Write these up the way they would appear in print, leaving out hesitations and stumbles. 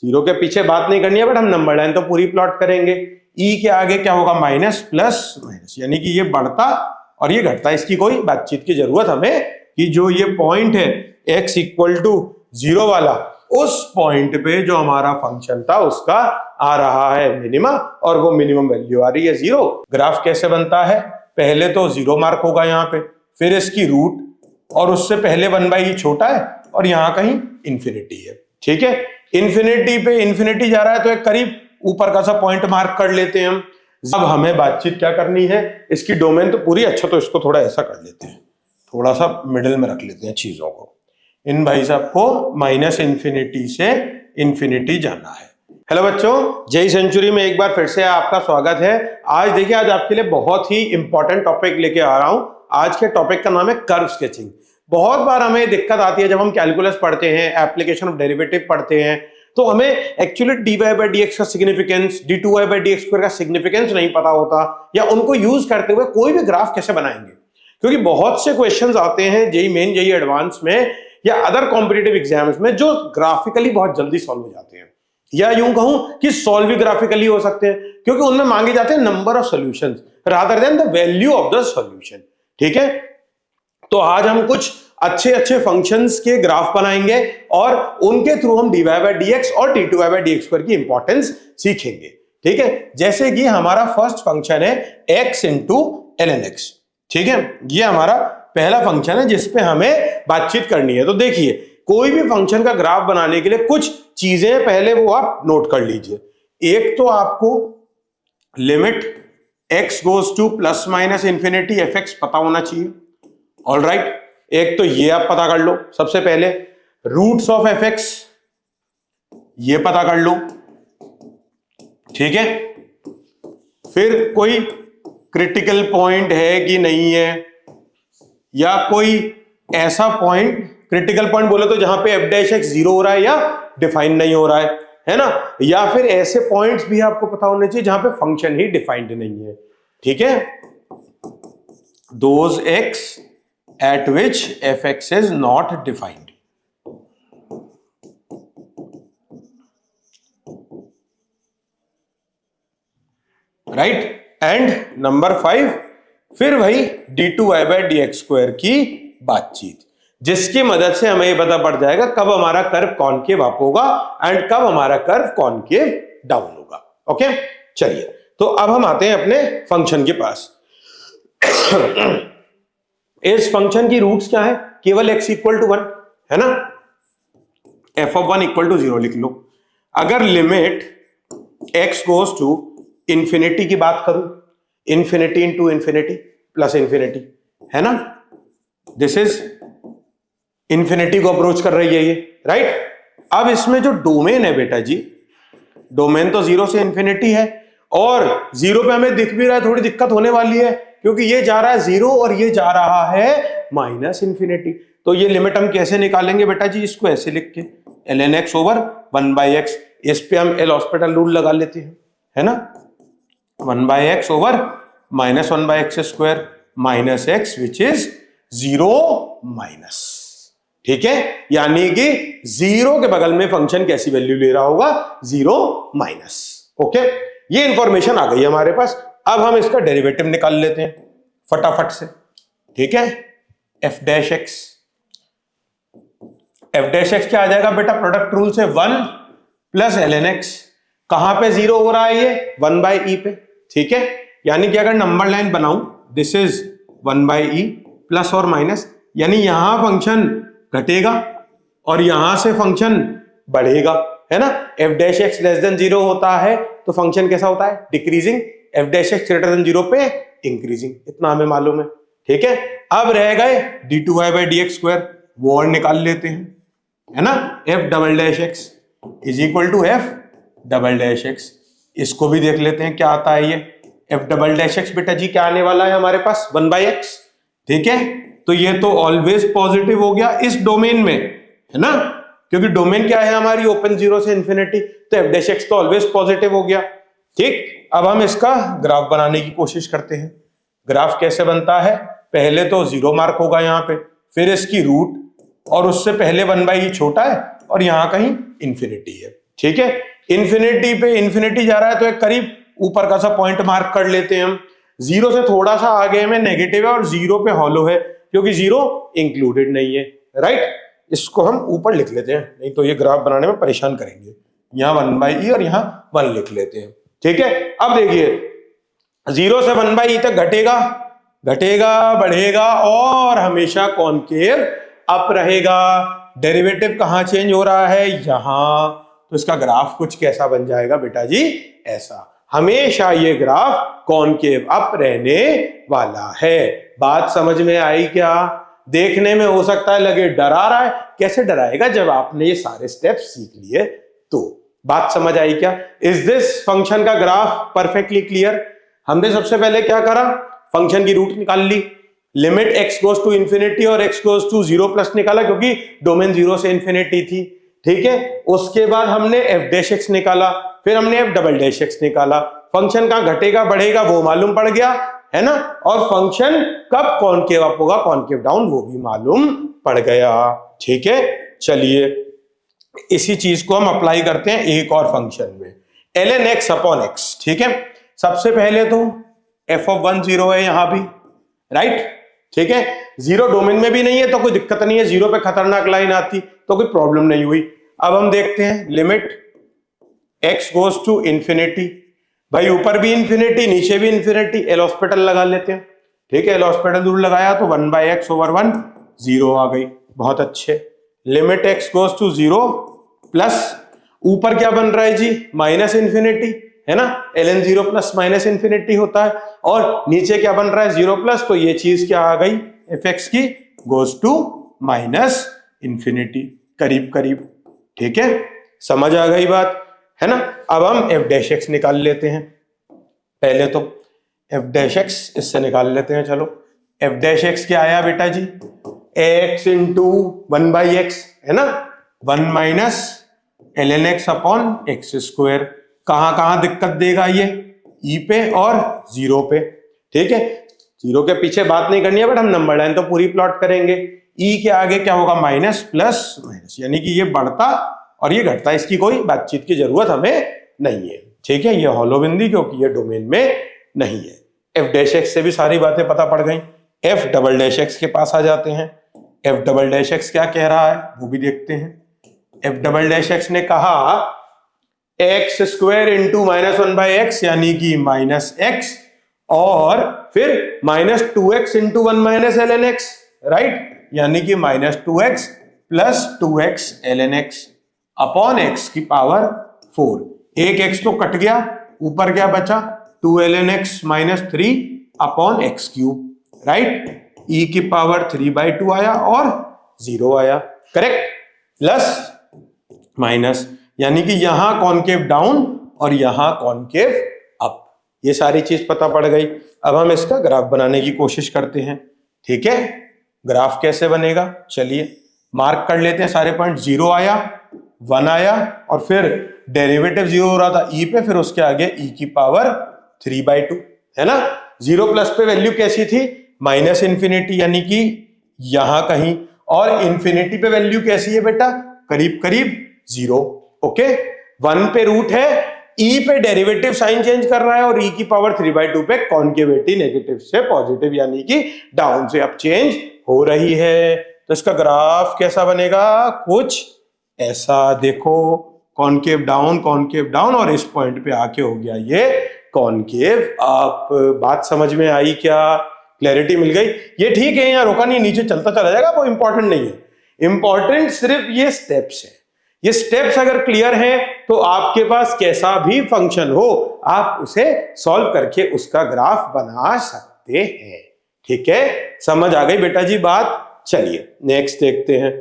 Zero के पीछे बात नहीं करनी है, बट हम नंबर लाइन तो पूरी प्लॉट करेंगे। ई के आगे क्या होगा, माइनस प्लस माइनस, यानी कि ये बढ़ता और ये घटता। इसकी कोई बातचीत की जरूरत हमें कि जो ये पॉइंट है x इक्वल टू 0 वाला, उस पॉइंट पे जो हमारा फंक्शन था उसका आ रहा है मिनिमा, और वो मिनिमम वैल्यू आ रही है 0। ग्राफ कैसे बनता है, पहले तो 0 मार्क होगा यहाँ पे, फिर इसकी रूट, और उससे पहले 1/e छोटा है और यहाँ कहीं इंफिनिटी है। ठीक है, इंफिनिटी पे इंफिनिटी जा रहा है तो एक करीब ऊपर का सा पॉइंट मार्क कर लेते हैं हम। अब हमें बातचीत क्या करनी है, इसकी डोमेन तो पूरी, अच्छा तो इसको थोड़ा ऐसा कर लेते हैं, थोड़ा सा मिडिल में रख लेते हैं चीजों को। इन भाई साहब को माइनस इंफिनिटी से इंफिनिटी जाना है। हेलो बच्चों, जय सेंचुरी में एक बार फिर से आपका स्वागत है। आज देखिए, आज आपके लिए बहुत ही इंपॉर्टेंट टॉपिक लेके आ रहा हूं। आज के टॉपिक का नाम है कर्व स्केचिंग। बहुत बार हमें दिक्कत आती है जब हम कैलकुलस पढ़ते हैं, एप्लीकेशन ऑफ डेरिवेटिव पढ़ते हैं, तो हमें एक्चुअली dy/dx का सिग्निफिकेंस, d2y/dx² का सिग्निफिकेंस नहीं पता होता, या उनको यूज करते हुए कोई भी ग्राफ कैसे बनाएंगे। क्योंकि बहुत से क्वेश्चंस आते हैं जेईई मेन, जेईई एडवांस में या अदर कॉम्पिटिटिव एग्जाम्स में जो ग्राफिकली बहुत जल्दी सॉल्व हो जाते हैं, या यूं कहूं कि सॉल्व भी ग्राफिकली हो सकते हैं, क्योंकि उनमें मांगे जाते हैं number of solutions rather than the value of the solution. ठीक है, तो आज हम कुछ अच्छे फंक्शंस के ग्राफ बनाएंगे और उनके थ्रू हम dy/dx और d2y/dx² की इंपॉर्टेंस सीखेंगे। ठीक है, जैसे कि हमारा फर्स्ट फंक्शन है x इंटू ln x। ठीक है, ये हमारा पहला फंक्शन है जिसपे हमें बातचीत करनी है। तो देखिए, कोई भी फंक्शन का ग्राफ बनाने के लिए कुछ चीजें पहले वो आप नोट कर लीजिए। एक तो आपको limit x goes to plus minus infinity fx पता होना चाहिए। ऑल राइट, एक तो ये आप पता कर लो। सबसे पहले रूट्स ऑफ fx ये पता कर लो। ठीक है, फिर कोई क्रिटिकल पॉइंट है कि नहीं है, या कोई ऐसा पॉइंट, क्रिटिकल पॉइंट बोले तो जहां पे f'(x) 0 हो रहा है या डिफाइन नहीं हो रहा है ना, या फिर ऐसे पॉइंट्स भी आपको पता होने चाहिए जहां पे फंक्शन ही डिफाइंड नहीं है। ठीक है, those x at which fx is not defined। Right, and number 5, फिर वही d2y/dx² की बातचीत, जिसकी मदद से हमें यह पता पड़ जाएगा कब हमारा कर्व कॉनकेव अप होगा एंड कब हमारा कर्व कॉनकेव डाउन होगा। ओके, चलिए, तो अब हम आते हैं अपने फंक्शन के पास। इस फंक्शन की रूट्स क्या है, केवल x इक्वल टू 1 है ना, f(1) इक्वल टू 0 लिख लो। अगर limit x goes to infinity की बात करूं, infinity into infinity plus infinity है ना, दिस इज इंफिनिटी को अप्रोच कर रही है ये, राइट। अब इसमें जो डोमेन है बेटा जी, डोमेन तो 0 से इंफिनिटी है, और 0 पे हमें दिख भी रहा है, थोड़ी दिक्कत होने वाली है क्योंकि ये जा रहा है 0 और ये जा रहा है माइनस इंफिनिटी। तो ये लिमिट हम कैसे निकालेंगे बेटा जी, इसको ऐसे लिख के ln x ओवर 1/x, इस पे हम एल हॉस्पिटल रूल लगा लेते हैं, है ना, 1/x over minus 1/x² minus x which is 0 minus. ठीक है, यानी कि 0 के बगल में फंक्शन कैसी वैल्यू ले रहा होगा, 0 माइनस। ओके, ये इंफॉर्मेशन आ गई हमारे पास। अब हम इसका डेरिवेटिव निकाल लेते हैं फटाफट से। ठीक है, f'(x) क्या आ जाएगा बेटा, प्रोडक्ट रूल से 1 प्लस ln x, कहां पे 0 हो रहा है ये, 1/e पे। ठीक है, यानी कि अगर नंबर लाइन बनाऊं, दिस इज 1/e प्लस और माइनस, यानी यहां फंक्शन घटेगा और यहां से फंक्शन बढ़ेगा, है ना। f'(x) लेस देन 0 होता है तो फंक्शन कैसा होता है, डिक्रीजिंग, f'(x) ग्रेटर देन 0 पे इंक्रीजिंग, इतना हमें मालूम है। ठीक है, अब रह गए d2y/dx², वो और निकाल लेते हैं, है ना, f'(x) is equal to f'(x), इसको भी देख लेते हैं क्या आता है ये f'(x) बेटा जी क्या आने वाला है हमारे पास, 1/x। ठीक है, तो ये तो ऑलवेज पॉजिटिव हो गया इस डोमेन में, है ना, क्योंकि डोमेन क्या है हमारी, ओपन 0 से इंफिनिटी, तो f'(x) तो ऑलवेज पॉजिटिव हो गया। ठीक, अब हम इसका ग्राफ बनाने की कोशिश करते हैं। ग्राफ कैसे बनता है, पहले तो 0 मार्क होगा यहाँ पे, फिर इसकी रूट, और उससे पहले 1/e छोटा है और यहाँ कहीं इंफिनिटी है। ठीक है, इन्फिनिटी पे इन्फिनिटी जा रहा है तो एक करीब ऊपर का सा पॉइंट मार्क कर लेते हैं हम। जीरो से थोड़ा सा आगे में नेगेटिव है और जीरो पे हॉलो है क्योंकि जीरो इंक्लूडेड नहीं है, राइट। इसको हम ऊपर लिख लेते हैं, नहीं तो ये ग्राफ बनाने में परेशान करेंगे। यहाँ 1/e और यहाँ 1 लिख लेते हैं, ठीक है। अब देखिए 0 से 1/e तक घटेगा घटेगा बढ़ेगा और हमेशा कॉनकेव अप रहेगा। डेरिवेटिव कहाँ चेंज हो रहा है, यहां, तो इसका ग्राफ कुछ कैसा बन जाएगा बेटा जी, ऐसा। हमेशा ये ग्राफ कॉनकेव अप रहने वाला है। बात समझ में आई क्या? देखने में हो सकता है लगे डरा रहा है, कैसे डराएगा जब आपने ये सारे स्टेप्स सीख लिए। तो बात समझ आई क्या? इज दिस फंक्शन का ग्राफ परफेक्टली क्लियर? हमने सबसे पहले क्या करा, फंक्शन की रूट निकाल ली, limit x goes to infinity और x गोज टू 0 प्लस निकाला क्योंकि डोमेन 0 से इंफिनिटी थी, ठीक है। उसके बाद हमने f डैश x निकाला, फिर हमने f डबल डैश x निकाला। फंक्शन का घटेगा बढ़ेगा वो मालूम पड़ गया, है ना। और फंक्शन कब कॉनकेव अप होगा कॉनकेव डाउन वो भी मालूम पड़ गया, ठीक है। चलिए इसी चीज को हम अप्लाई करते हैं एक और फंक्शन में, ln x अपॉन x, ठीक है। सबसे पहले तो f ऑफ 1 0 है यहां भी, राइट, ठीक है। 0 डोमेन में भी नहीं है तो कोई दिक्कत नहीं है, 0 पे खतरनाक लाइन आती तो कोई प्रॉब्लम नहीं हुई। अब हम देखते हैं limit x goes to infinity, भाई ऊपर भी इंफिनिटी नीचे भी इंफिनिटी, एल हॉस्पिटल लगा लेते हैं, ठीक है। एल हॉस्पिटल रूल लगाया तो 1/x ओवर 1 0 आ गई, बहुत अच्छे। Limit x goes to 0 plus ऊपर क्या बन रहा है जी, माइनस इंफिनिटी, है ना। ln 0 प्लस माइनस इंफिनिटी होता है, और नीचे क्या बन रहा है 0 प्लस, तो ये चीज क्या आ गई fx की गोज टू माइनस इंफिनिटी, करीब करीब, ठीक है। समझ आ गई बात, है ना। अब हम f डैश x निकाल लेते हैं, पहले तो f डैश x इससे निकाल लेते हैं। चलो f डैश x क्या आया बेटा जी, x इंटू 1/x, है ना, 1 minus ln x upon x square. कहां दिक्कत देगा ये, e पे और 0 पे, ठीक है। 0 के पीछे बात नहीं करनी है, बट हम नंबर लाइन तो पूरी प्लॉट करेंगे। e के आगे क्या होगा, माइनस प्लस माइनस, यानी कि ये बढ़ता और ये घटता, इसकी कोई बातचीत की जरूरत हमें नहीं है, ठीक है। ये हॉलो बिंदी क्योंकि ये डोमेन में नहीं है। f डैश x से भी सारी बातें पता पड़ गई। f डबल डैश x के पास आ जाते हैं। f डबल डैश x क्या कह रहा है वो भी देखते हैं। f डबल डैश x ने कहा x square into minus 1/x यानी कि माइनस x, और फिर minus 2x into 1 minus ln x, right, यानी कि minus 2x plus 2x ln x upon x की पावर 4। एक x तो कट गया, ऊपर क्या बचा 2 ln x minus 3 upon x cube, right. e की पावर 3/2 आया और 0 आया, करेक्ट। प्लस माइनस, यानी कि यहां कॉनकेव डाउन और यहां कॉनकेव अप, ये सारी चीज पता पड़ गई। अब हम इसका ग्राफ बनाने की कोशिश करते हैं, ठीक है। ग्राफ कैसे बनेगा, चलिए मार्क कर लेते हैं सारे पॉइंट। 0 आया, 1 आया, और फिर डेरिवेटिव 0 हो रहा था e पे, फिर उसके आगे e की पावर 3/2, है ना। 0 प्लस पे वैल्यू कैसी थी, माइनस इंफिनिटी, यानी कि यहां कहीं, और इंफिनिटी पे वैल्यू कैसी है बेटा, करीब करीब 0, ओके। 1 पे रूट है, e पे डेरिवेटिव साइन चेंज कर रहा है, और e की पावर 3/2 पे कॉन्केविटी नेगेटिव से पॉजिटिव यानी कि डाउन से अप चेंज हो रही है। तो इसका ग्राफ कैसा बनेगा, कुछ ऐसा, देखो कॉनकेव डाउन और इस पॉइंट पे आके हो गया ये कॉनकेव अप। बात समझ में आई क्या, क्लैरिटी मिल गई। ये ठीक है, यहाँ रोका नहीं, नीचे चलता चला जाएगा, वो इंपॉर्टेंट नहीं है। इंपॉर्टेंट सिर्फ ये स्टेप्स है। ये स्टेप्स अगर क्लियर हैं तो आपके पास कैसा भी फंक्शन हो आप उसे सॉल्व करके उसका ग्राफ बना सकते हैं, ठीक है। समझ आ गई बेटा जी बात। चलिए नेक्स्ट देखते हैं,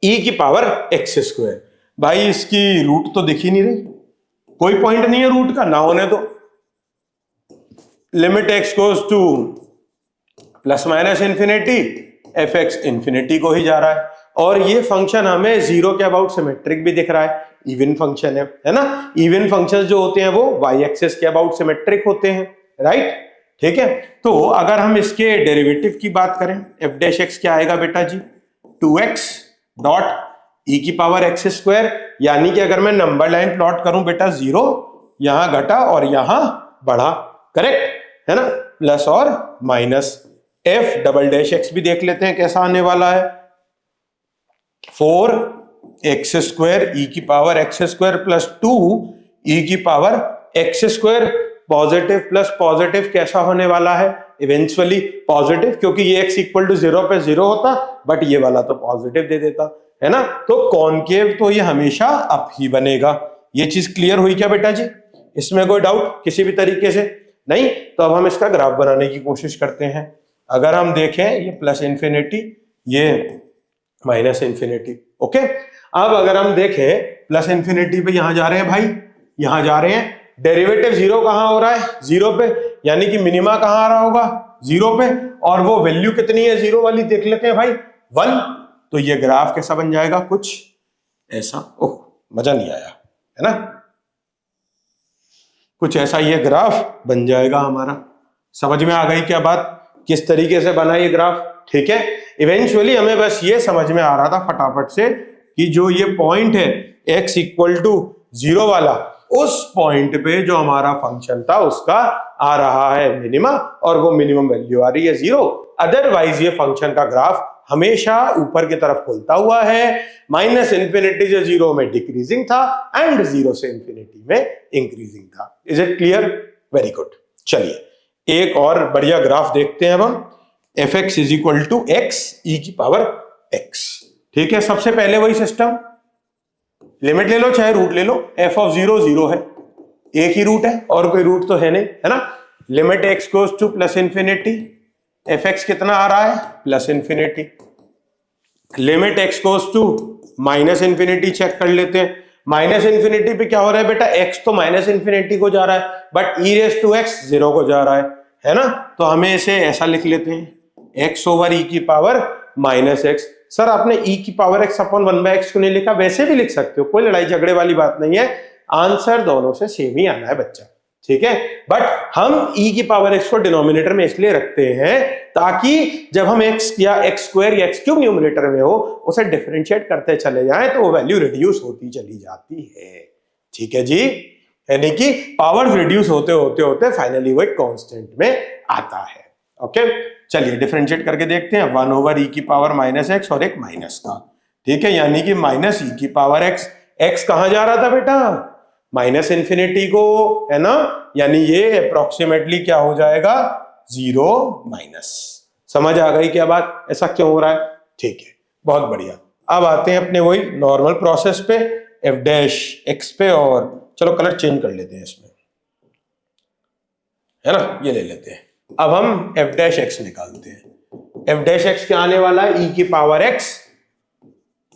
e की पावर एक्स स्क्वायर। भाई इसकी रूट तो दिख ही नहीं रही, कोई पॉइंट नहीं है रूट का, ना होने दो। Limit x goes to plus minus infinity, f x infinity को ही जा रहा है, और ये फंक्शन हमें 0 के अबाउट सिमेट्रिक भी दिख रहा है, इवन फंक्शन है ना। इवन फंक्शंस जो होते हैं वो y एक्सिस के अबाउट सिमेट्रिक होते हैं, राइट, ठीक है। तो अगर हम इसके डेरिवेटिव की बात करें, f डैश x क्या आएगा बेटा जी, 2x डॉट ई की पावर एक्स स्क्वायर, यानी कि अगर मैं नंबर लाइन प्लॉट करूं बेटा 0 यहां घटा और यहां बढ़ा, करेक्ट है ना, प्लस और minus. F double dash x भी देख लेते हैं कैसा आने वाला है, 4x स्क्वायर ई की पावर एक्स स्क्वायर प्लस 2 ई की power x square. Positive plus positive कैसा होने वाला है, इवेंचुअली पॉजिटिव, क्योंकि ये x इक्वल टू 0 पे 0 होता, बट ये वाला तो पॉजिटिव दे देता है ना, तो कॉनकेव तो ये हमेशा अप ही बनेगा। ये चीज क्लियर हुई क्या बेटा जी, इसमें कोई डाउट किसी भी तरीके से नहीं? तो अब हम इसका ग्राफ बनाने की कोशिश करते हैं। अगर हम देखें ये प्लस इंफिनिटी, ये माइनस इंफिनिटी, ओके। अब अगर हम देखें प्लस इंफिनिटी पे यहां जा रहे हैं भाई, यहां जा रहे हैं, डेरिवेटिव 0 कहां हो रहा है, 0 पे, यानी कि मिनिमा कहां आ रहा होगा, 0 पे, और वो वैल्यू कितनी है 0 वाली देख लेते हैं भाई, 1। तो ये ग्राफ कैसा बन जाएगा, कुछ ऐसा, ओह मजा नहीं आया है ना, कुछ ऐसा ये ग्राफ बन जाएगा हमारा। समझ में आ गई क्या बात, किस तरीके से बना ये ग्राफ, ठीक है। इवेंचुअली हमें बस ये समझ में आ रहा था फटाफट से कि जो ये पॉइंट है x इक्वल टू 0 वाला, उस पॉइंट पे जो हमारा फंक्शन था उसका आ रहा है मिनिमा, और वो मिनिमम वैल्यू आ रही है 0। अदरवाइज ये फंक्शन का ग्राफ हमेशा ऊपर की तरफ खुलता हुआ है, माइनस इंफिनिटी से 0 में डिक्रीजिंग था एंड 0 से इंफिनिटी में इंक्रीजिंग था। Is it clear, very good. चलिए एक और बढ़िया ग्राफ देखते हैं अब हम, F X is equal to X E की पावर एक्स, ठीक है। सबसे पहले वही सिस्टम, लिमिट ले लो चाहे रूट ले लो, एफ ऑफ 0 0 है, एक ही रूट है और कोई रूट तो है नहीं, है ना। Limit x goes to plus infinity, f x कितना आ रहा है, plus infinity. Limit x goes to minus infinity, check कर लेते हैं, माइनस इंफिनिटी पे क्या हो रहा है बेटा, एक्स तो माइनस इंफिनिटी को जा रहा है, but e raise to x 0 को जा रहा है ना। तो हमें इसे ऐसा लिख लेते हैं, x ओवर ई की पावर माइनस एक्स। सर आपने e की पावर x अपॉन 1/x क्यों नहीं लिखा, वैसे भी लिख सकते हो, कोई लड़ाई झगड़े वाली बात नहीं है, आंसर दोनों से सेम ही आना है बच्चा, ठीक है। बट हम e की पावर x को डिनोमिनेटर में इसलिए रखते हैं ताकि जब हम x या x स्क्वायर या x क्यूब न्यूमिनेटर में हो उसे डिफरेंशिएट करते चले जाएं तो वो वैल्यू रिड्यूस होती चली जाती है, ठीक है जी। यानी कि पावर रिड्यूस होते होते होते फाइनली वो एक कांस्टेंट में आता है, ओके। चलिए डिफरेंशिएट करके देखते हैं, 1 ओवर ई की पावर माइनस एक्स और एक माइनस का, ठीक है, यानी कि माइनस ई की पावर एक्स। एक्स कहां जा रहा था बेटा, माइनस इंफिनिटी को, है ना, यानी ये अप्रोक्सीमेटली क्या हो जाएगा, 0 माइनस। समझ आ गई क्या बात, ऐसा क्यों हो रहा है, ठीक है, बहुत बढ़िया। अब आते हैं अपने वही नॉर्मल प्रोसेस पे, एफ डैश एक्स पे, और चलो कलर चेंज कर लेते हैं इसमें, है ना, ये ले लेते हैं। अब हम एफ डैश एक्स निकालते हैं, एफ डैश एक्स क्या आने वाला है, ई की power x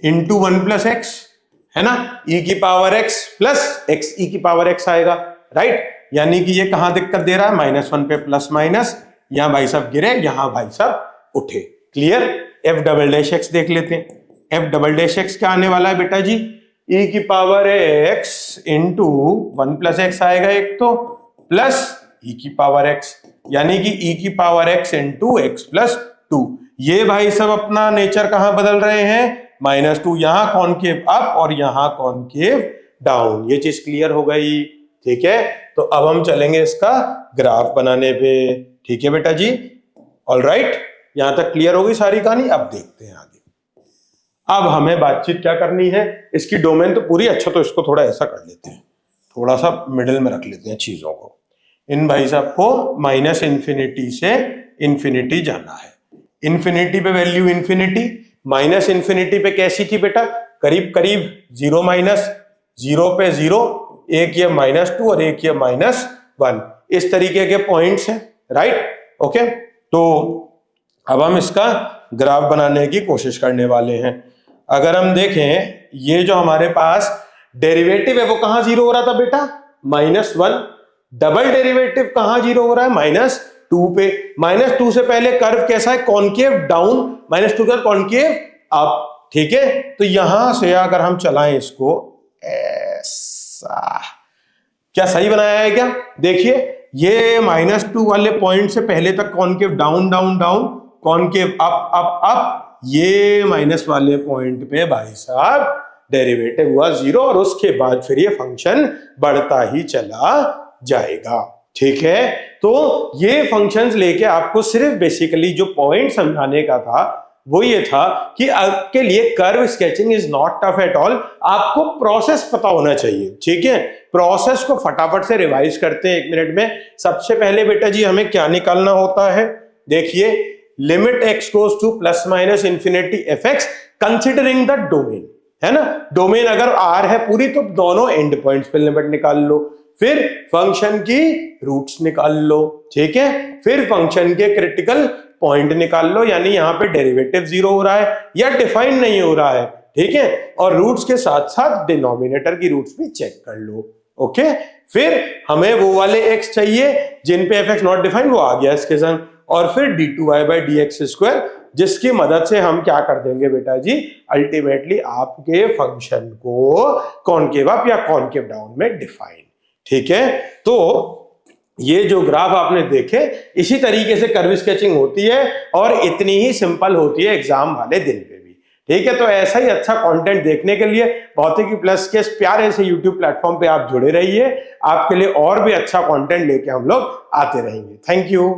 into 1 plus x, है ना, ई की power x plus x E की पावर एक्स आएगा, राइट। यानी कि ये कहां दिक्कत दे रहा है, -1 पे प्लस माइनस, यहां भाई साहब गिरे, यहां भाई साहब उठे, clear. F double dash x देख लेते हैं, एफ डबल डैश एक्स क्या आने वाला है बेटा जी, ई की power x into 1 plus x आएगा एक तो, प्लस ई की पावर एक्स, यानी कि ई की power x into x plus 2। ये भाई सब अपना नेचर कहां बदल रहे हैं, -2, यहां कॉनकेव अप और यहां कॉनकेव डाउन, ये चीज क्लियर हो गई, ठीक है। तो अब हम चलेंगे इसका ग्राफ बनाने पे, ठीक है बेटा जी, ऑलराइट। यहां तक क्लियर हो गई सारी कहानी, अब देखते हैं आगे। अब हमें बातचीत क्या करनी है, इसकी डोमेन तो पूरी, अच्छा तो इसको थोड़ा ऐसा कर लेते हैं, थोड़ा सा मिडिल में रख लेते हैं चीजों को। इन भाई साहब को माइनस इंफिनिटी से इंफिनिटी जाना है, इंफिनिटी पे वैल्यू इंफिनिटी, माइनस इंफिनिटी पे कैसी थी बेटा, करीब करीब 0 माइनस, 0 पे 0, एक ये -2 और एक ये -1, इस तरीके के पॉइंट्स हैं, राइट, ओके। तो अब हम इसका ग्राफ बनाने की कोशिश करने वाले हैं। अगर हम देखें ये जो हमारे पास डेरिवेटिव है वो कहां 0 हो रहा था बेटा, -1, डबल डेरिवेटिव कहां 0 हो रहा है, -2 पे, -2 से पहले कर्व कैसा है, कॉनकेव डाउन, -2 का कॉनकेव अप, ठीक है। तो यहां से अगर हम चलाएं इसको ऐसा, क्या सही बनाया है क्या, देखिए ये -2 वाले पॉइंट से पहले तक concave down down down, concave up up up, ये माइनस वाले पॉइंट पे भाई साहब डेरिवेटिव हुआ 0 और उसके बाद फिर ये फंक्शन बढ़ता ही चला जाएगा। ठीक है, तो ये फंक्शंस लेके आपको सिर्फ बेसिकली जो पॉइंट समझाने का था वो ये था कि आपके लिए curve sketching is not tough at all, आपको प्रोसेस पता होना चाहिए। ठीक है, प्रोसेस को फटाफट से रिवाइज करते हैं 1 मिनट में। सबसे पहले बेटा जी हमें क्या निकालना होता है, देखिए limit x goes to plus minus infinity f x considering the domain, है ना। डोमेन अगर r है पूरी तो दोनों एंड पॉइंट्स पे लिमिट निकाल लो, फिर फंक्शन की रूट्स निकाल लो। ठीक है, फिर फंक्शन के क्रिटिकल पॉइंट निकाल लो, यानी यहां पे डेरिवेटिव 0 हो रहा है या डिफाइन नहीं हो रहा है। ठीक है, और रूट्स के साथ साथ डिनोमिनेटर की रूट्स भी चेक कर लो। ओके, फिर हमें वो वाले x चाहिए जिन पे f(x) नॉट डिफाइंड, वो आ गया इसके संग, और फिर d2y/dx², जिसकी मदद से हम क्या कर देंगे बेटा जी, अल्टीमेटली आपके फंक्शन को कॉनकेव अप या कॉनकेव डाउन में डिफाइन। ठीक है, तो ये जो ग्राफ आपने देखे इसी तरीके से कर्व स्केचिंग होती है और इतनी ही सिंपल होती है एग्जाम वाले दिन पे भी। ठीक है, तो ऐसा ही अच्छा कंटेंट देखने के लिए भौतिकी प्लस के प्यारे से यूट्यूब प्लेटफॉर्म पे आप जुड़े रहिए, आपके लिए और भी अच्छा कंटेंट लेके हम लोग आते रहेंगे। Thank you.